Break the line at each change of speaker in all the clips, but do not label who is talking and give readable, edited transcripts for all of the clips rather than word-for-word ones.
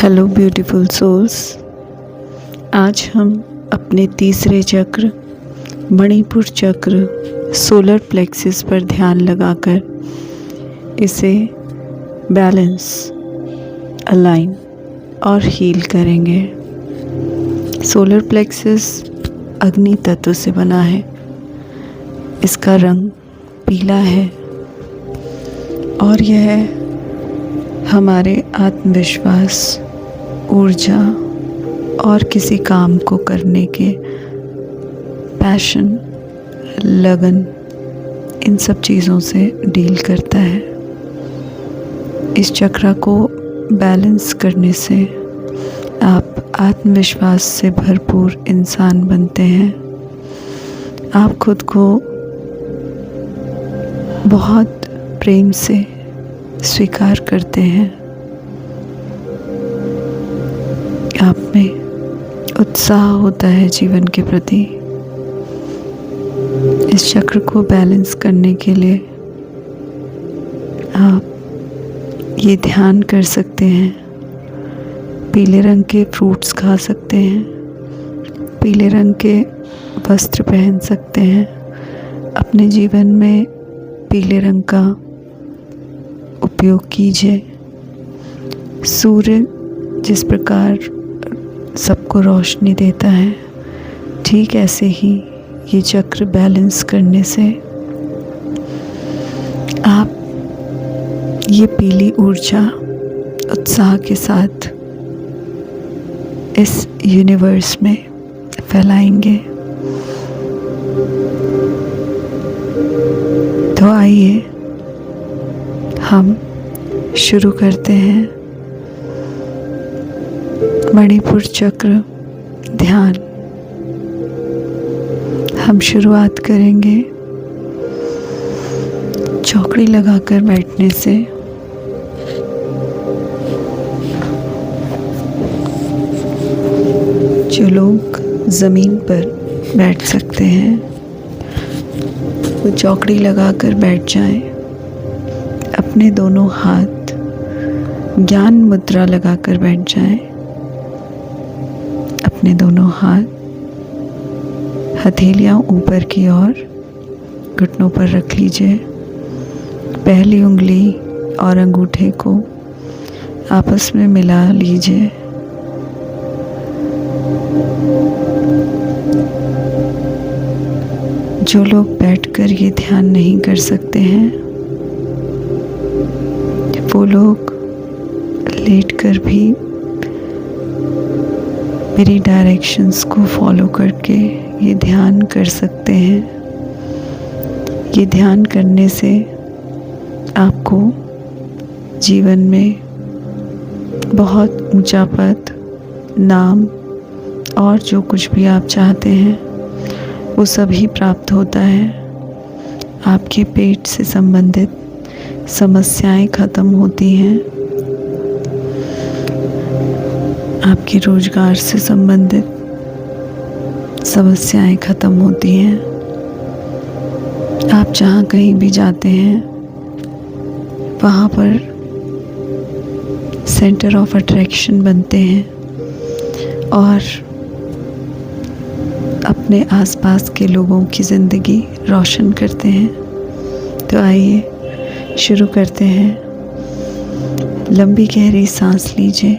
Hello beautiful souls. आज हम अपने तीसरे चक्र मणिपुर चक्र सोलर प्लेक्सिस पर ध्यान लगाकर इसे बैलेंस, अलाइन और हील करेंगे। सोलर प्लेक्सिस अग्नि तत्व से बना है। इसका रंग पीला है और यह हमारे आत्मविश्वास, ऊर्जा और किसी काम को करने के पैशन, लगन, इन सब चीज़ों से डील करता है। इस चक्र को बैलेंस करने से आप आत्मविश्वास से भरपूर इंसान बनते हैं। आप खुद को बहुत प्रेम से स्वीकार करते हैं। आप में उत्साह होता है जीवन के प्रति। इस चक्र को बैलेंस करने के लिए आप ये ध्यान कर सकते हैं। पीले रंग के फ्रूट्स खा सकते हैं, पीले रंग के वस्त्र पहन सकते हैं। अपने जीवन में पीले रंग का उपयोग कीजिए। सूर्य जिस प्रकार सबको रोशनी देता है, ठीक ऐसे ही ये चक्र बैलेंस करने से आप ये पीली ऊर्जा उत्साह के साथ इस यूनिवर्स में फैलाएंगे। तो आइए हम शुरू करते हैं मणिपुर चक्र ध्यान। हम शुरुआत करेंगे चौकड़ी लगाकर बैठने से। जो लोग ज़मीन पर बैठ सकते हैं वो चौकड़ी लगाकर बैठ जाएं। अपने दोनों हाथ ज्ञान मुद्रा लगाकर बैठ जाएं। अपने दोनों हाथ हथेलियां ऊपर की ओर घुटनों पर रख लीजिए। पहली उंगली और अंगूठे को आपस में मिला लीजिए। जो लोग बैठकर ये ध्यान नहीं कर सकते हैं वो लोग लेटकर भी मेरी डायरेक्शंस को फॉलो करके ये ध्यान कर सकते हैं। ये ध्यान करने से आपको जीवन में बहुत ऊंचा पद, नाम और जो कुछ भी आप चाहते हैं वो सभी प्राप्त होता है। आपके पेट से संबंधित समस्याएं खत्म होती हैं। आपके रोजगार से संबंधित समस्याएं खत्म होती हैं। आप जहाँ कहीं भी जाते हैं वहाँ पर सेंटर ऑफ अट्रैक्शन बनते हैं और अपने आसपास के लोगों की ज़िंदगी रोशन करते हैं। तो आइए शुरू करते हैं। लंबी गहरी सांस लीजिए।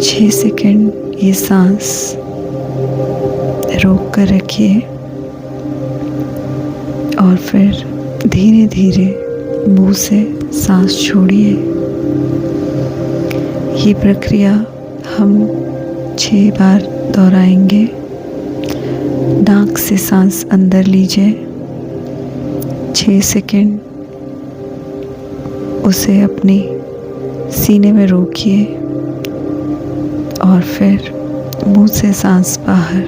छः सेकंड ये सांस रोक कर रखिए और फिर धीरे धीरे मुंह से सांस छोड़िए। ये प्रक्रिया हम 6 बार दोहराएंगे। नाक से सांस अंदर लीजिए 6 सेकंड, उसे अपनी सीने में रोकिए और फिर मुंह से सांस बाहर।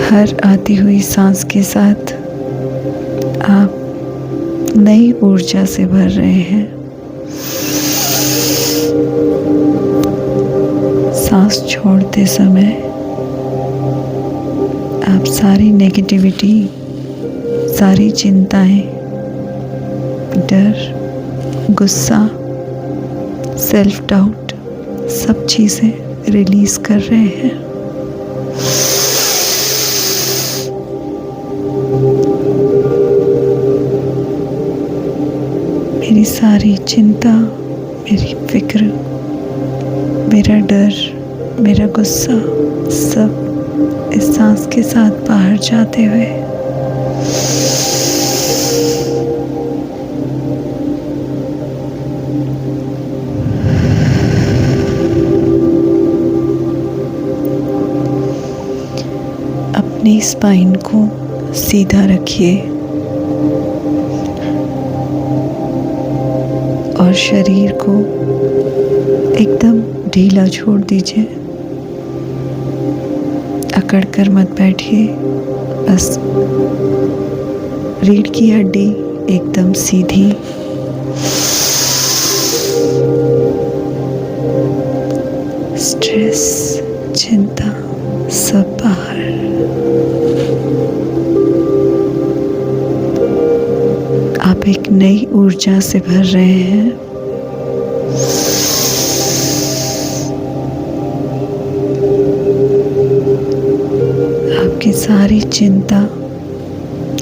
हर आती हुई सांस के साथ आप नई ऊर्जा से भर रहे हैं। सांस छोड़ते समय आप सारी नेगेटिविटी, सारी चिंताएं, डर, गुस्सा, सेल्फ डाउट, सब चीज़ें रिलीज़ कर रहे हैं। मेरी सारी चिंता, मेरी फिक्र, मेरा डर, मेरा गुस्सा सब इस सांस के साथ बाहर जाते हुए अपनी स्पाइन को सीधा रखिए और शरीर को एकदम ढीला छोड़ दीजिए। अकड़ कर मत बैठिए, बस रीढ़ की हड्डी एकदम सीधी। स्ट्रेस, चिंता सब बाहर। आप एक नई ऊर्जा से भर रहे हैं। आपकी सारी चिंता,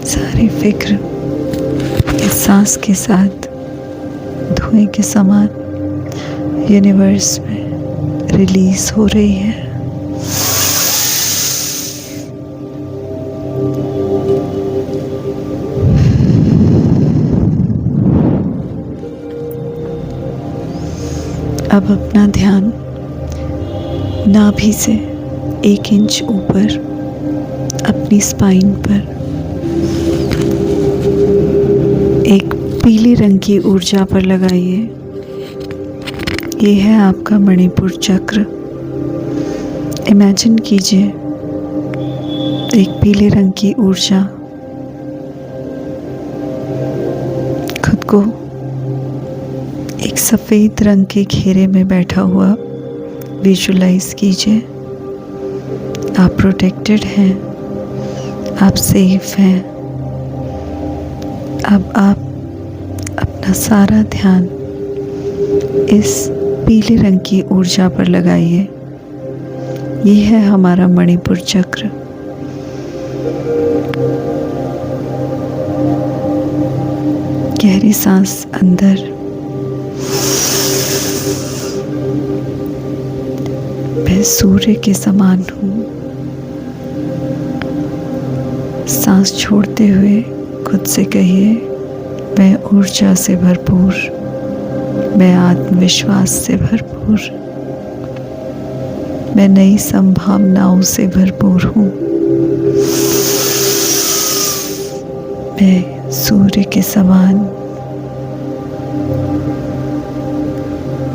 सारी फिक्र इस सांस के साथ धुएं के समान यूनिवर्स में रिलीज हो रही है। अब अपना ध्यान नाभि से 1 इंच ऊपर अपनी स्पाइन पर एक पीले रंग की ऊर्जा पर लगाइए। ये है आपका मणिपुर चक्र। इमेजिन कीजिए एक पीले रंग की ऊर्जा खुद को एक सफ़ेद रंग के घेरे में बैठा हुआ विजुलाइज कीजिए। आप प्रोटेक्टेड हैं, आप सेफ हैं। अब आप अपना सारा ध्यान इस पीले रंग की ऊर्जा पर लगाइए। ये है हमारा मणिपुर चक्र। गहरी सांस अंदर, मैं सूर्य के समान हूँ। सांस छोड़ते हुए खुद से कहिए, मैं ऊर्जा से भरपूर, मैं आत्मविश्वास से भरपूर, मैं नई संभावनाओं से भरपूर हूँ। मैं सूर्य के समान,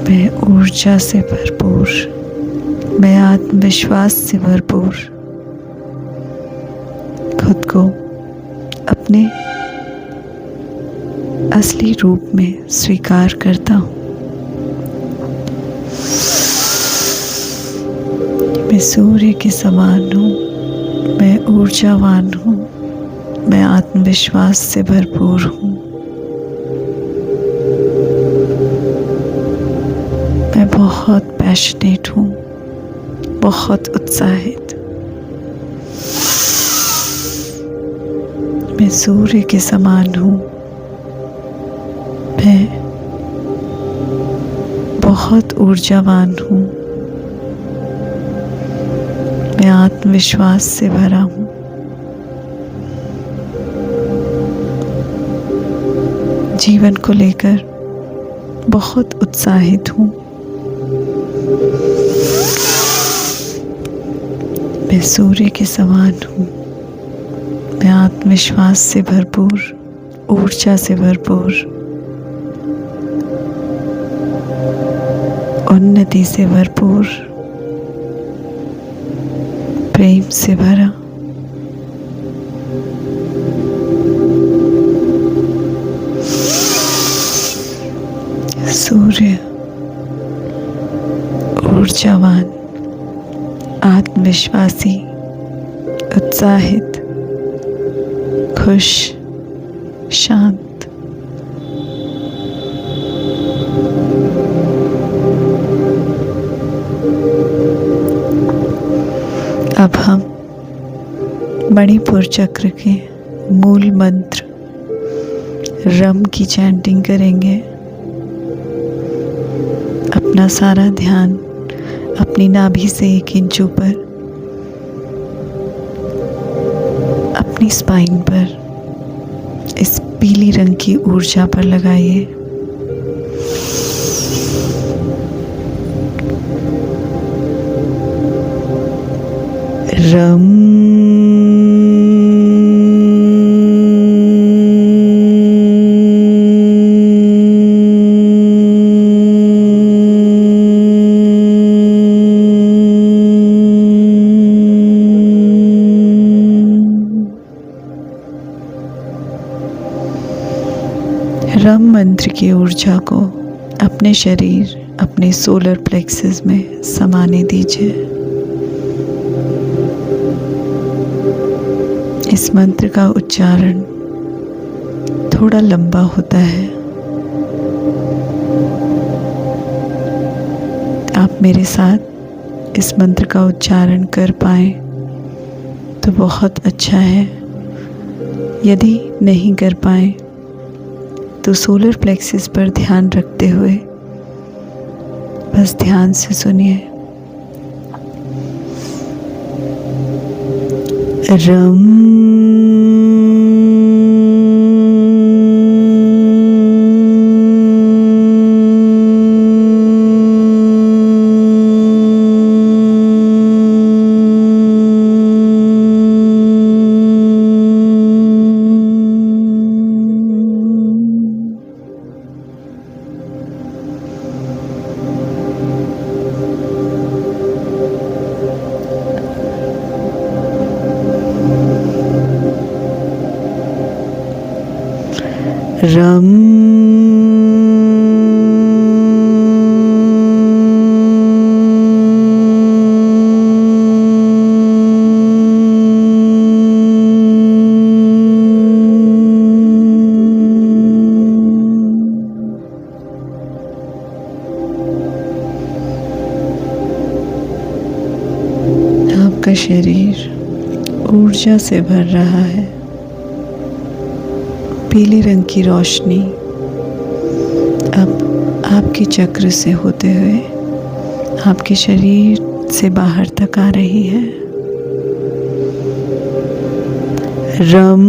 मैं ऊर्जा से भरपूर, मैं आत्मविश्वास से भरपूर खुद को अपने असली रूप में स्वीकार करता हूँ। मैं सूर्य के समान हूँ, मैं ऊर्जावान हूँ, मैं आत्मविश्वास से भरपूर हूँ। मैं बहुत पैशनेट हूँ, बहुत उत्साहित। मैं सूर्य के समान हूँ, मैं बहुत ऊर्जावान हूँ, मैं आत्मविश्वास से भरा हूँ। जीवन को लेकर बहुत उत्साहित हूँ। मैं सूर्य के समान हूँ, मैं आत्मविश्वास से भरपूर, ऊर्जा से भरपूर, उन्नति से भरपूर, प्रेम से भरा। सूर्य ऊर्जावान, आत्मविश्वासी, उत्साहित, खुश, शांत। अब हम मणिपुर चक्र के मूल मंत्र रम की चैंटिंग करेंगे। अपना सारा ध्यान अपनी नाभि से 1 इंच ऊपर अपनी स्पाइन पर इस पीली रंग की ऊर्जा पर लगाइए। रम रम मंत्र की ऊर्जा को अपने शरीर, अपने सोलर प्लेक्सस में समाने दीजिए। इस मंत्र का उच्चारण थोड़ा लंबा होता है। आप मेरे साथ इस मंत्र का उच्चारण कर पाएं तो बहुत अच्छा है। यदि नहीं कर पाएं तो सोलर प्लेक्सस पर ध्यान रखते हुए बस ध्यान से सुनिए। रम रम आपका शरीर ऊर्जा से भर रहा है। पीले रंग की रोशनी अब आपके चक्र से होते हुए आपके शरीर से बाहर तक आ रही है। रम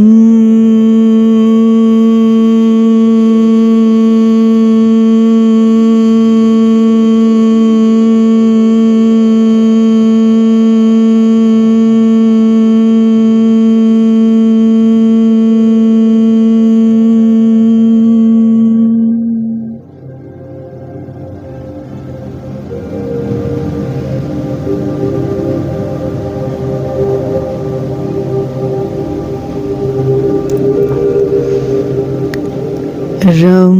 रम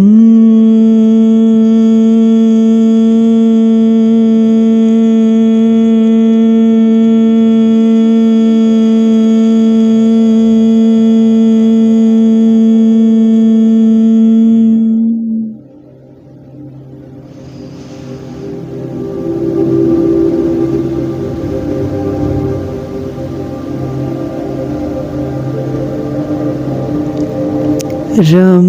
रम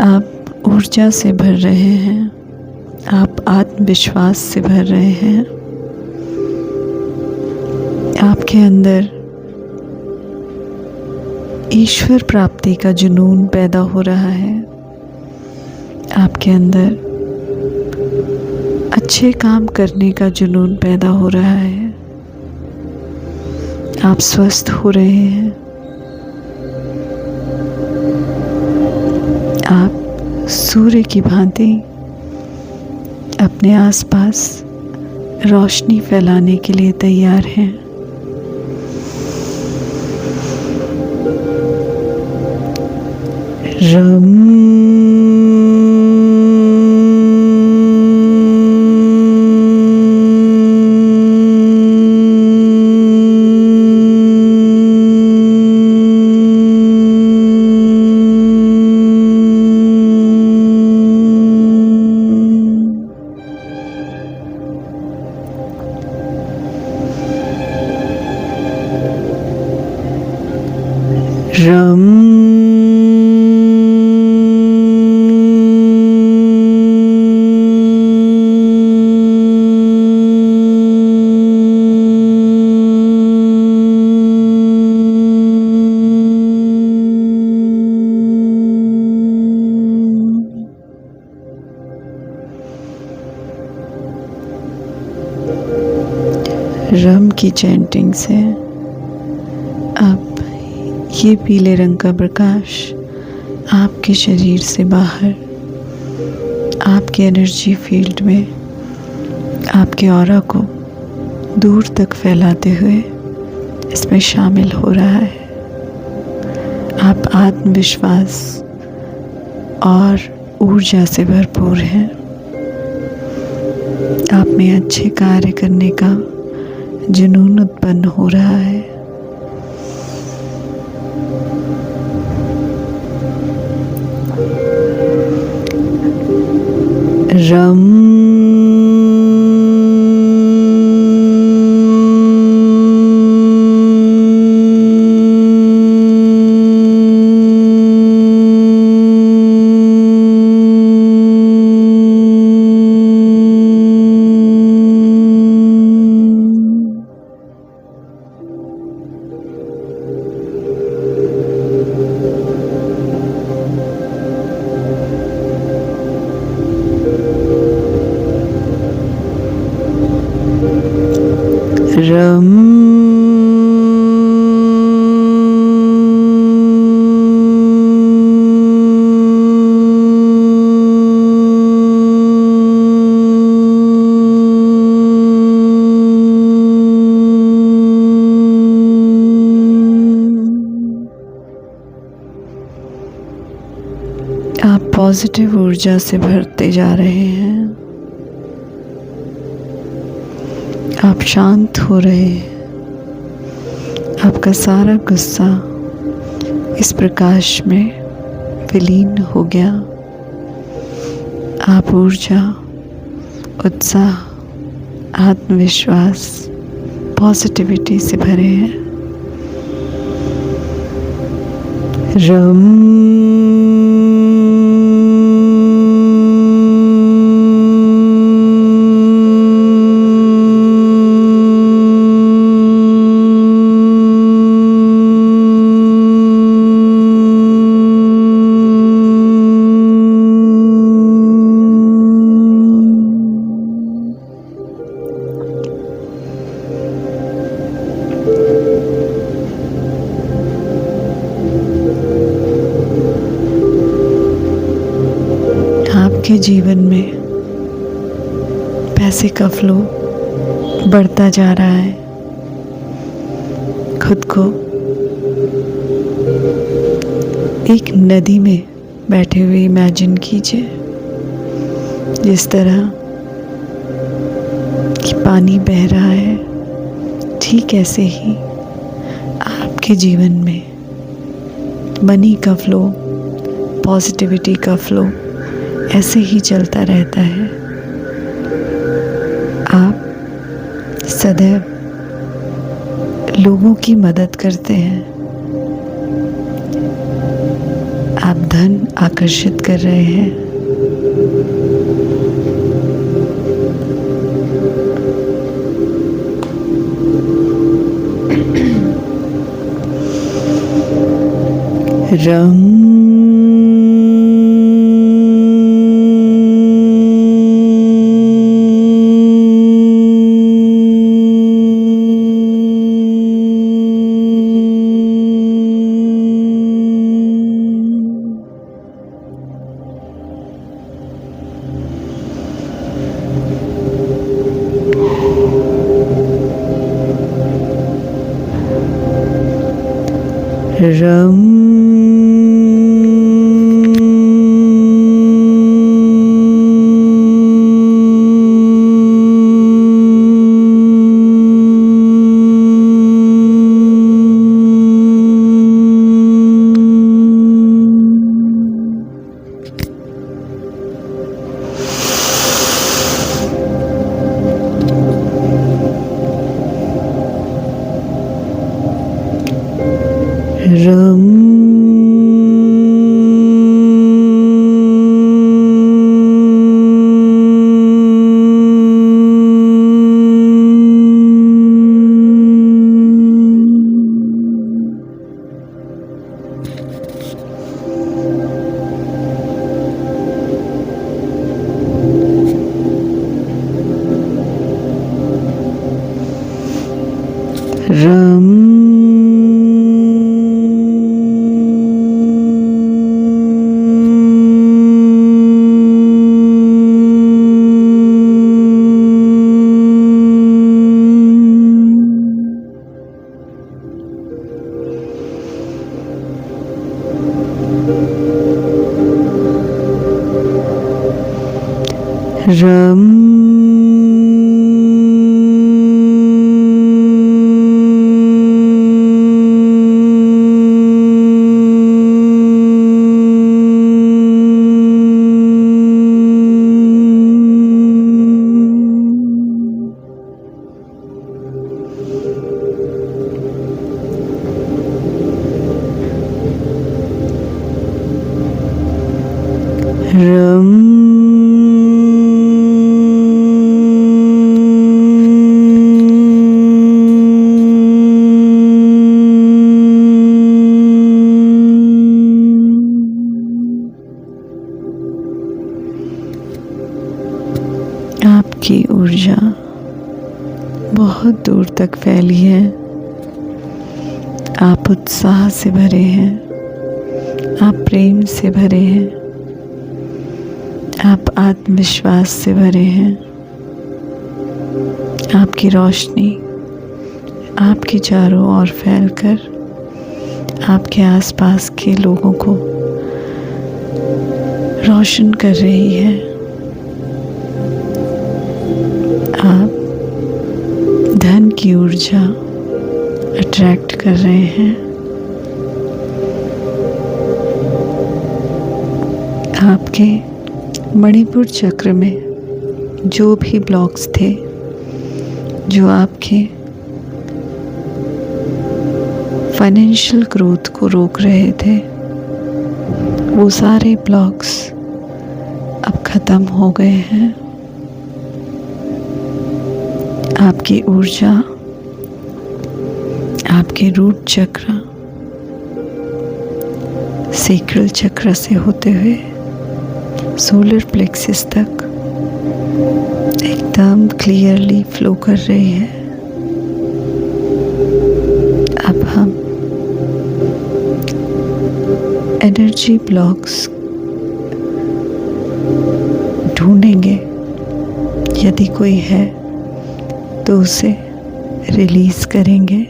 आप ऊर्जा से भर रहे हैं, आप आत्मविश्वास से भर रहे हैं। आपके अंदर ईश्वर प्राप्ति का जुनून पैदा हो रहा है। आपके अंदर अच्छे काम करने का जुनून पैदा हो रहा है। आप स्वस्थ हो रहे हैं। आप सूर्य की भांति अपने आसपास रोशनी फैलाने के लिए तैयार हैं। रम रम की चैंटिंग से अब ये पीले रंग का प्रकाश आपके शरीर से बाहर आपके एनर्जी फील्ड में आपके ऑरा को दूर तक फैलाते हुए इसमें शामिल हो रहा है। आप आत्मविश्वास और ऊर्जा से भरपूर हैं। आप में अच्छे कार्य करने का जुनून उत्पन्न हो रहा है। रम आप पॉजिटिव ऊर्जा से भरते जा रहे हैं। आप शांत हो रहे हैं। आपका सारा गुस्सा इस प्रकाश में विलीन हो गया। आप ऊर्जा, उत्साह, आत्मविश्वास, पॉजिटिविटी से भरे हैं। रम आपके जीवन में पैसे का फ्लो बढ़ता जा रहा है। खुद को एक नदी में बैठे हुए इमेजिन कीजिए, जिस तरह कि पानी बह रहा है, ठीक ऐसे ही आपके जीवन में मनी का फ्लो, पॉजिटिविटी का फ्लो ऐसे ही चलता रहता है। आप सदैव लोगों की मदद करते हैं। आप धन आकर्षित कर रहे हैं। रम रम रम रम रम आपकी ऊर्जा बहुत दूर तक फैली है। आप उत्साह से भरे हैं, आप प्रेम से भरे हैं, आप आत्मविश्वास से भरे हैं। आपकी रोशनी आपके चारों ओर फैलकर आपके आसपास के लोगों को रोशन कर रही है। आप धन की ऊर्जा अट्रैक्ट कर रहे हैं। आपके मणिपुर चक्र में जो भी ब्लॉक्स थे, जो आपके फाइनेंशियल ग्रोथ को रोक रहे थे, वो सारे ब्लॉक्स अब ख़त्म हो गए हैं। आपकी ऊर्जा आपके रूट चक्र, सेक्रल चक्र से होते हुए सोलर प्लेक्सिस तक एकदम क्लियरली फ्लो कर रही है। अब हम एनर्जी ब्लॉक्स ढूंढेंगे, यदि कोई है तो उसे रिलीज करेंगे।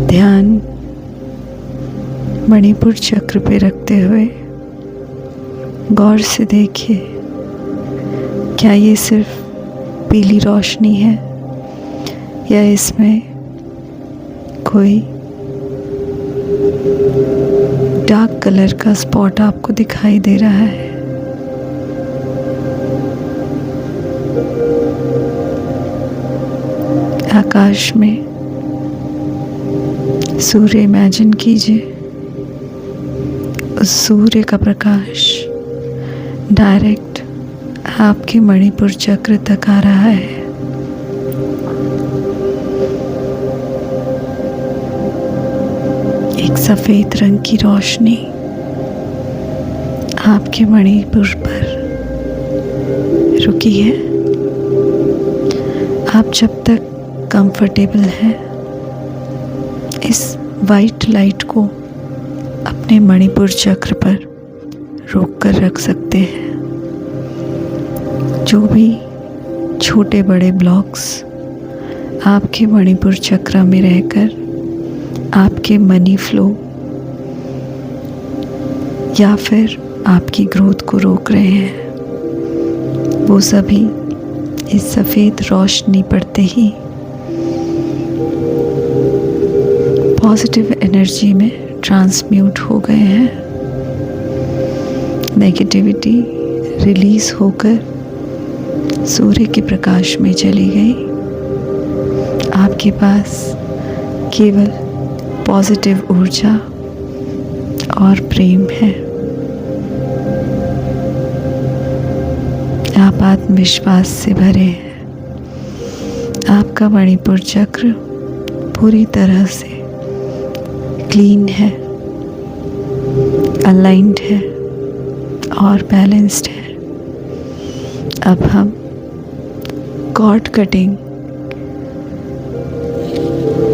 ध्यान मणिपुर चक्र पे रखते हुए गौर से देखिए, क्या ये सिर्फ पीली रोशनी है या इसमें कोई डार्क कलर का स्पॉट आपको दिखाई दे रहा है। आकाश में सूर्य इमेजिन कीजिए। उस सूर्य का प्रकाश डायरेक्ट आपके मणिपुर चक्र तक आ रहा है। एक सफेद रंग की रोशनी आपके मणिपुर पर रुकी है। आप जब तक कंफर्टेबल हैं, इस वाइट लाइट को अपने मणिपुर चक्र पर रोक कर रख सकते हैं। जो भी छोटे बड़े ब्लॉक्स आपके मणिपुर चक्र में रहकर आपके मनी फ्लो या फिर आपकी ग्रोथ को रोक रहे हैं, वो सभी इस सफ़ेद रोशनी पड़ते ही पॉजिटिव एनर्जी में ट्रांसम्यूट हो गए हैं। नेगेटिविटी रिलीज होकर सूर्य के प्रकाश में चली गई। आपके पास केवल पॉजिटिव ऊर्जा और प्रेम है। आप आत्मविश्वास से भरे हैं। आपका मणिपुर चक्र पूरी तरह से क्लीन है, अलाइंड है और बैलेंस्ड है। अब हम कॉर्ड कटिंग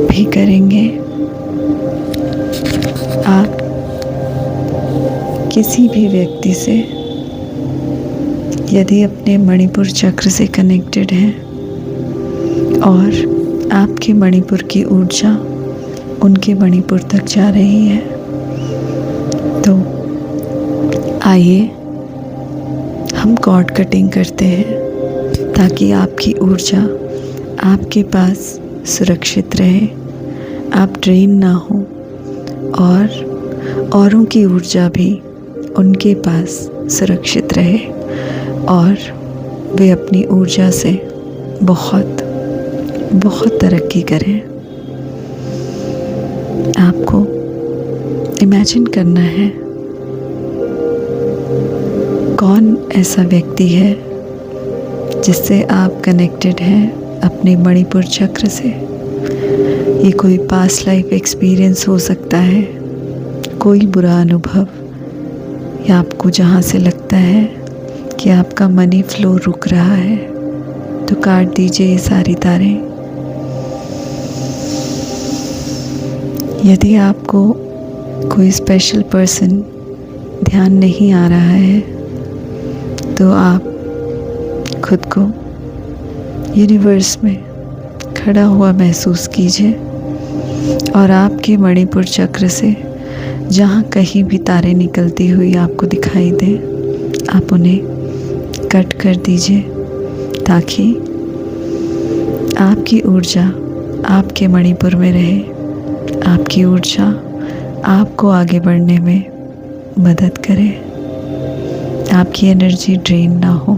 भी करेंगे। आप किसी भी व्यक्ति से यदि अपने मणिपुर चक्र से कनेक्टेड हैं और आपके मणिपुर की ऊर्जा उनके मणिपुर तक जा रही है, तो आइए हम कॉर्ड कटिंग करते हैं ताकि आपकी ऊर्जा आपके पास सुरक्षित रहे, आप ड्रेन ना हो और औरों की ऊर्जा भी उनके पास सुरक्षित रहे और वे अपनी ऊर्जा से बहुत बहुत तरक्की करें। आपको इमेजिन करना है कौन ऐसा व्यक्ति है जिससे आप कनेक्टेड हैं अपने मणिपुर चक्र से। ये कोई पास्ट लाइफ एक्सपीरियंस हो सकता है, कोई बुरा अनुभव, या आपको जहाँ से लगता है कि आपका मनी फ्लो रुक रहा है, तो काट दीजिए ये सारी तारें। यदि आपको कोई स्पेशल पर्सन ध्यान नहीं आ रहा है, तो आप खुद को यूनिवर्स में खड़ा हुआ महसूस कीजिए और आपके मणिपुर चक्र से जहाँ कहीं भी तारे निकलती हुई आपको दिखाई दें, आप उन्हें कट कर दीजिए ताकि आपकी ऊर्जा आपके मणिपुर में रहे, आपकी ऊर्जा आपको आगे बढ़ने में मदद करे, आपकी एनर्जी ड्रेन ना हो।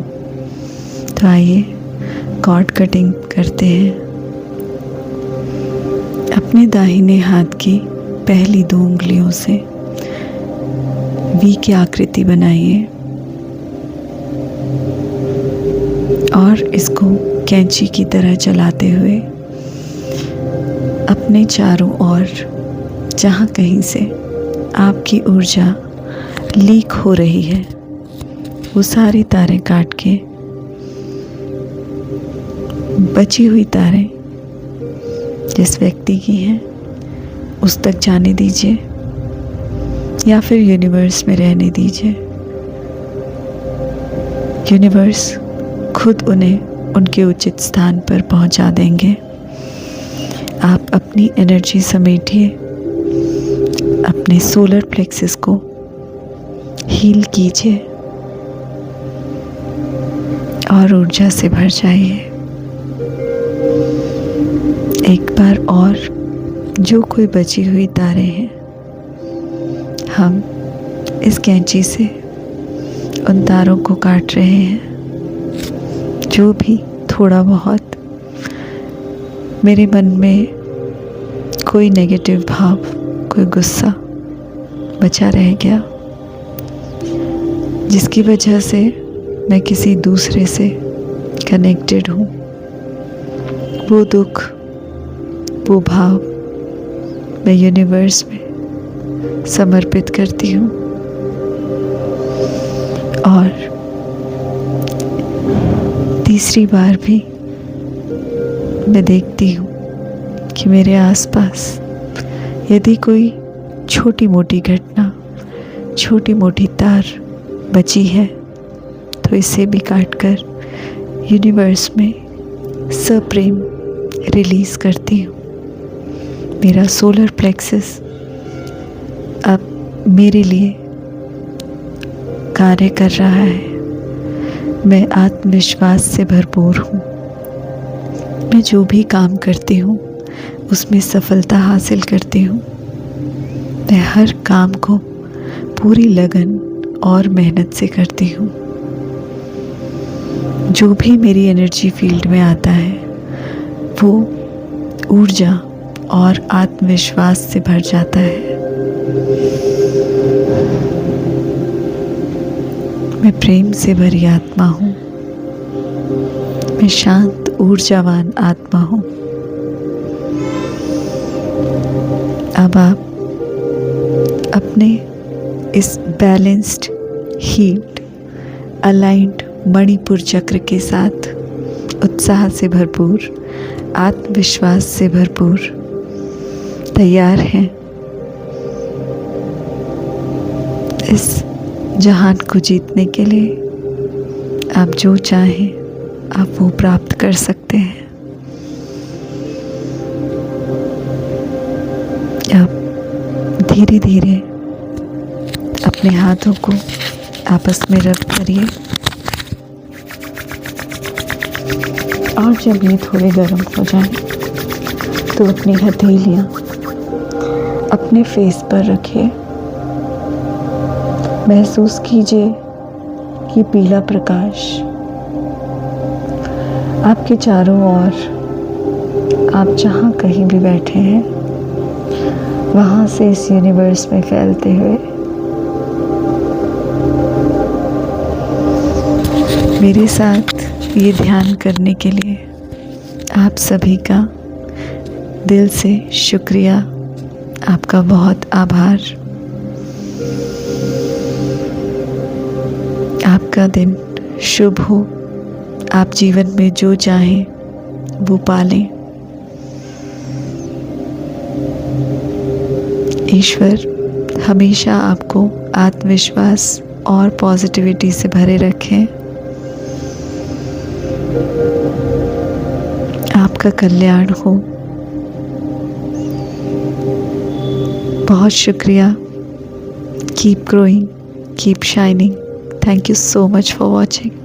तो आइए कॉर्ड कटिंग करते हैं। अपने दाहिने हाथ की पहली 2 उंगलियों से वी की आकृति बनाइए और इसको कैंची की तरह चलाते हुए अपने चारों ओर जहाँ कहीं से आपकी ऊर्जा लीक हो रही है वो सारी तारें काट के बची हुई तारें जिस व्यक्ति की हैं उस तक जाने दीजिए या फिर यूनिवर्स में रहने दीजिए। यूनिवर्स खुद उन्हें उनके उचित स्थान पर पहुंचा देंगे। आप अपनी एनर्जी समेटिए, अपने सोलर प्लेक्सस को हील कीजिए और ऊर्जा से भर जाइए। एक बार और जो कोई बची हुई तारें हैं, हम इस कैंची से उन तारों को काट रहे हैं। जो भी थोड़ा बहुत मेरे मन में कोई नेगेटिव भाव, कोई गुस्सा बचा रह गया, जिसकी वजह से मैं किसी दूसरे से कनेक्टेड हूँ, वो दुख, वो भाव मैं यूनिवर्स में समर्पित करती हूँ और तीसरी बार भी मैं देखती हूँ कि मेरे आसपास यदि कोई छोटी मोटी घटना, छोटी मोटी तार बची है, तो इसे भी काटकर यूनिवर्स में सप्रेम रिलीज़ करती हूँ। मेरा सोलर प्लेक्सस अब मेरे लिए कार्य कर रहा है। मैं आत्मविश्वास से भरपूर हूँ। मैं जो भी काम करती हूँ उसमें सफलता हासिल करती हूँ। मैं हर काम को पूरी लगन और मेहनत से करती हूँ। जो भी मेरी एनर्जी फील्ड में आता है वो ऊर्जा और आत्मविश्वास से भर जाता है। मैं प्रेम से भरी आत्मा हूँ। मैं शांत ऊर्जावान आत्मा हूँ। अब आप अपने इस बैलेंस्ड, हील्ड, अलाइंड मणिपुर चक्र के साथ उत्साह से भरपूर, आत्मविश्वास से भरपूर तैयार हैं इस जहान को जीतने के लिए। आप जो चाहें आप वो प्राप्त कर सकते हैं। अब धीरे धीरे अपने हाथों को आपस में रब करिए और जब ये थोड़े गर्म हो जाएं तो अपनी हथेलियाँ अपने फेस पर रखिए। महसूस कीजिए कि पीला प्रकाश आपके चारों ओर, आप जहाँ कहीं भी बैठे हैं वहाँ से इस यूनिवर्स में फैलते हुए मेरे साथ ये ध्यान करने के लिए आप सभी का दिल से शुक्रिया, आपका बहुत आभार। आपका दिन शुभ हो। आप जीवन में जो चाहें वो पालें। ईश्वर हमेशा आपको आत्मविश्वास और पॉजिटिविटी से भरे रखें। आपका कल्याण हो। बहुत शुक्रिया। Keep growing, keep shining. Thank you so much for watching.